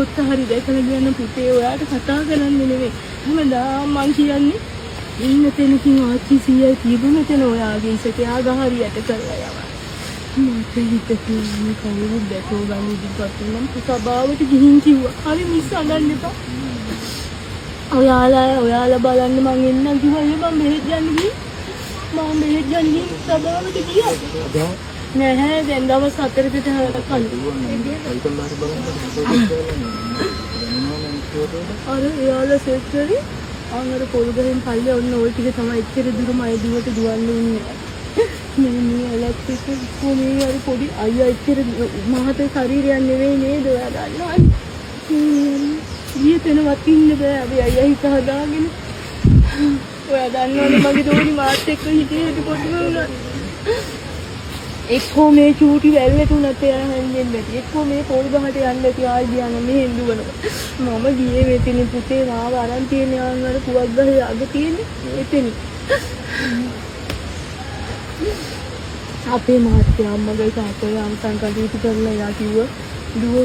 පොත්ත හරි දැකලා කියන පුතේ ඔයාට කතා කරන්න නෙවෙයි. හැමදාම මං කියන්නේ ඉන්න තැනකින් ආච්චි සීයයි තිබුණ තැන ඔයාගේ ඉසකයා ගහරි යට කරලා යවන්න. මට හිතෙන්නේ කවුරුත් දැකෝ ගන්න ඉදිරියට නම් සභාවට ගිහින් කිව්වා. හරි මිස් අඬන්න එපා. ඔයාලා බලන්න මං එන්නම් කිව්වා. මම මෙහෙත් යන්න ගිහින් සභාවට ගියා. නැහැ දැන් දවස් 4කට අර එයාලා සෙක්ටරි අර පොල් ගහෙන් පල්ලේ ඔන්න ওই ටික තමයි එච්චර දුර මයි දුවට දුවන්නේ ඉන්නේ. මේ ඉලෙක්ට්‍රික් කොමේ අර පොඩි අයියා එච්චර මහත ශරීරයක් නෙවෙයි නේද ඔයා දන්නවනේ. ඊතනවත් ඉන්න බෑ අපි අයියා හිත හදාගෙන. ඔයා දන්නවනේ මගේ දෝනි මාත් එක්ක හිටියේ පොඩි වුණා. එක්කෝ මේ චූටි වැල්ලට උනත් එයා හැංගෙන්නේ නැති. එක්කෝ මේ පොල් ගහට යන්න නැති ආයි ගියාම මේ හෙන්දුවනවා. මම ගියේ වෙතිනේ පුතේ මාව අරන් තියෙන යාන්වල පුවක් ගහේ අග තියෙන්නේ එතනින්. අපේ මාත්‍යා අම්මගේ තාත්තගේ අම්සන් කටයුතු කරලා එයා කිව්වා දුව